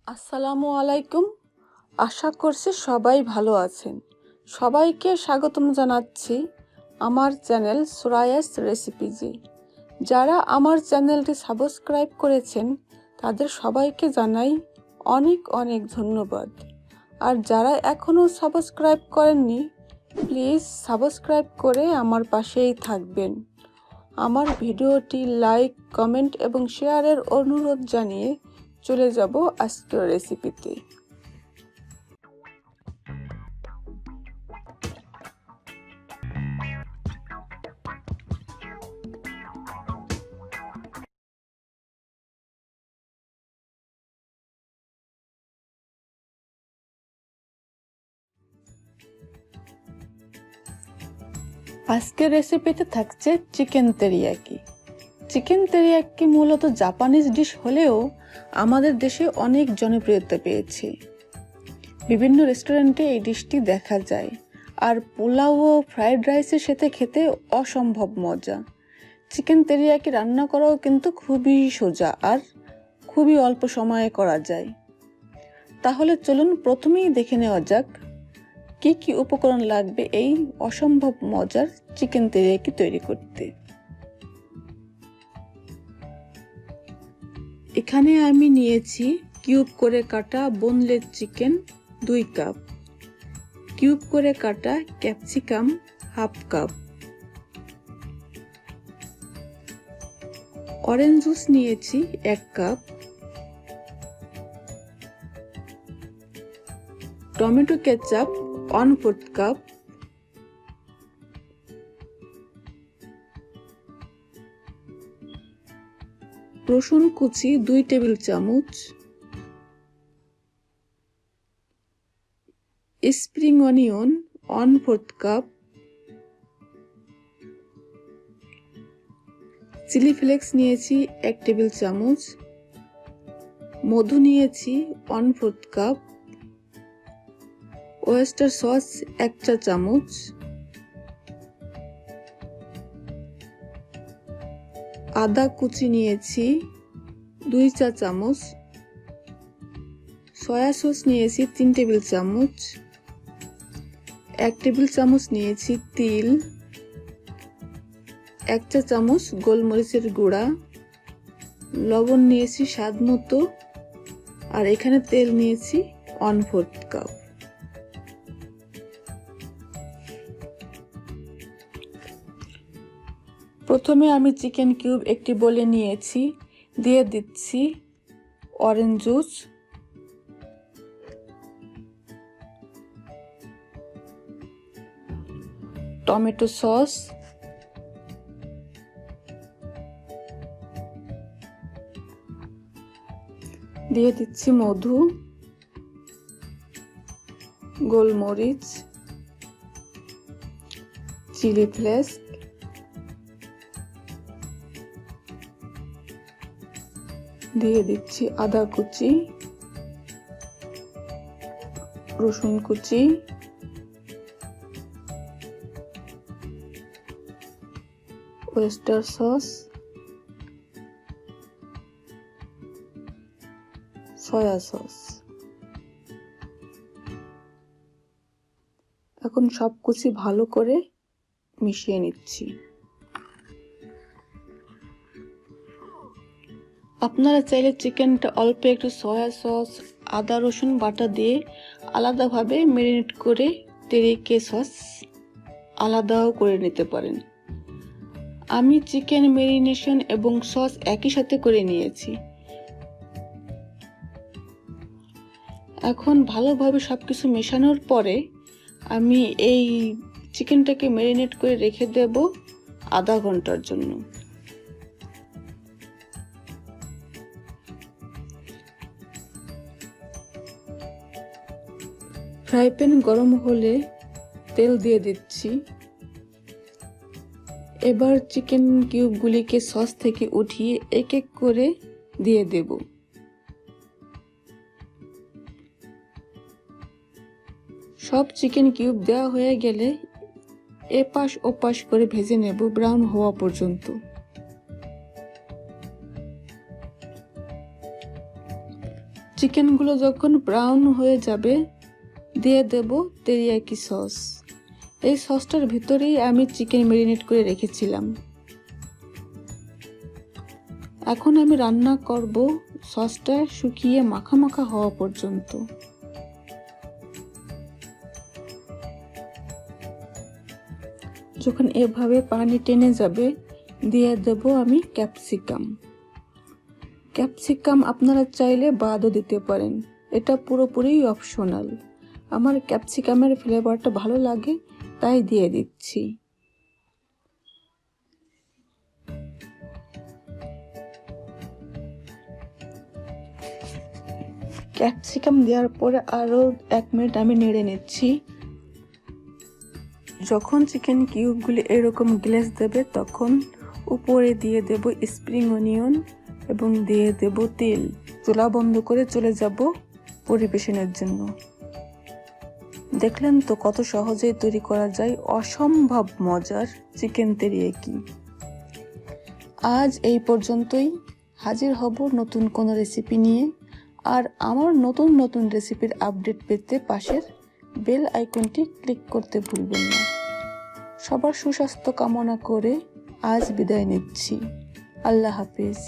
আসসালামু আলাইকুম। আশা করছি সবাই ভালো আছেন। সবাইকে স্বাগতম জানাচ্ছি আমার চ্যানেল সুরায়াস রেসিপিজে। যারা আমার চ্যানেলটি সাবস্ক্রাইব করেছেন তাদের সবাইকে জানাই অনেক অনেক ধন্যবাদ। আর যারা এখনও সাবস্ক্রাইব করেননি প্লিজ সাবস্ক্রাইব করে আমার পাশেই থাকবেন। আমার ভিডিওটি লাইক, কমেন্ট এবং শেয়ারের অনুরোধ জানিয়ে চলে যাব আজকের রেসিপিতে। আজকের রেসিপিতে থাকছে চিকেন তেরিয়াকি। চিকেন তেরিয়াকি মূলত জাপানিজ ডিশ হলেও আমাদের দেশে অনেক জনপ্রিয়তা পেয়েছে। বিভিন্ন রেস্টুরেন্টে এই ডিশটি দেখা যায়, আর পোলাও ও ফ্রাইড রাইসের সাথে খেতে অসম্ভব মজা। চিকেন তেরিয়াকি রান্না করাও কিন্তু খুবই সোজা আর খুবই অল্প সময়ে করা যায়। তাহলে চলুন প্রথমেই দেখে নেওয়া যাক কি কি উপকরণ লাগবে এই অসম্ভব মজার চিকেন তেরিয়াকি তৈরি করতে। এখানে আমি নিয়েছি কিউব করে কাটা বোনলেস চিকেন 2 কাপ, কিউব করে কাটা ক্যাপসিকাম 1/2 কাপ, অরেঞ্জ জুস নিয়েছি 1 কাপ, টমেটো কেচাপ 1/4 কাপ, রসুন কুচি 2 টেবিল চামচ, spring onion 1/4 cup, chilli flakes নিয়েছি 1 টেবিল চামচ, মধু নিয়েছি 1/4 কাপ, ওয়েস্টার সস 1 চা চামচ, আদা কুচি নিয়েছি 2 চা চামচ, সয়া সস নিয়েছি 3 টেবিল চামচ, 1 টেবিল চামচ নিয়েছি তিল, 1 চা চামচ গোলমরিচের গুঁড়া, লবণ নিয়েছি স্বাদ মতো, আর এখানে তেল নিয়েছি 1/4 কাপ। প্রথমে আমি চিকেন কিউব একটি বলে নিয়েছি, দিয়ে দিচ্ছি অরেঞ্জ জুস, টমেটো সস, দিয়ে দিচ্ছি মধু, গোলমরিচ, চিলি ফ্লেক্স, দিয়ে দিচ্ছি আদা কুচি, রসুন কুচি, ওয়েস্টার সস, সয়া সস। এখন সব কিছু ভালো করে মিশিয়ে নিচ্ছি। আপনারা চাইলে চিকেনটা অল্প একটু সয়া সস, আদা রসুন বাটা দিয়ে আলাদাভাবে ম্যারিনেট করে তেরিয়াকি সস আলাদাও করে নিতে পারেন। আমি চিকেন ম্যারিনেশন এবং সস একই সাথে করে নিয়েছি। এখন ভালোভাবে সবকিছু মেশানোর পরে আমি এই চিকেনটাকে ম্যারিনেট করে রেখে দেব আধা ঘন্টার জন্য। ফ্রাই প্যান গরম হলে তেল দিয়ে দিচ্ছি। এবার চিকেন কিউবগুলিকে সস থেকে উঠিয়ে এক এক করে দিয়ে দেব। সব চিকেন কিউব দেওয়া হয়ে গেলে এপাশ ওপাশ করে ভেজে নেব ব্রাউন হওয়া পর্যন্ত। চিকেনগুলো যখন ব্রাউন হয়ে যাবে দিয়ে দেব তেরিয়াকি সস। এই সসটার ভিতরেই আমি চিকেন ম্যারিনেট করে রেখেছিলাম। এখন আমি রান্না করব সসটা শুকিয়ে মাখা মাখা হওয়া পর্যন্ত। যখন এভাবে পানি টেনে যাবে দিয়ে দেব আমি ক্যাপসিকাম। ক্যাপসিকাম আপনারা চাইলে বাদও দিতে পারেন, এটা পুরোপুরি অপশনাল। আমার ক্যাপসিকামের ফ্লেভারটা ভালো লাগে তাই দিয়ে দিচ্ছি। ক্যাপসিকাম দেওয়ার পরে আরও 1 মিনিট আমি নেড়ে নিচ্ছি। যখন চিকেন কিউবগুলি এরকম গ্লেজ দেবে তখন উপরে দিয়ে দেব স্প্রিং অনিয়ন এবং দিয়ে দেব তেল। চুলা বন্ধ করে চলে যাব পরিবেশনের জন্য। দেখলেন তো কত সহজেই তৈরি করা যায় অসম্ভব মজার চিকেন তেরিয়াকি। আজ এই পর্যন্তই, হাজির হব নতুন কোনো রেসিপি নিয়ে। আর আমার নতুন নতুন রেসিপির আপডেট পেতে পাশের বেল আইকনটি ক্লিক করতে ভুলবেন না। সবার সুস্বাস্থ্য কামনা করে আজ বিদায় নিচ্ছি। আল্লাহ হাফিজ।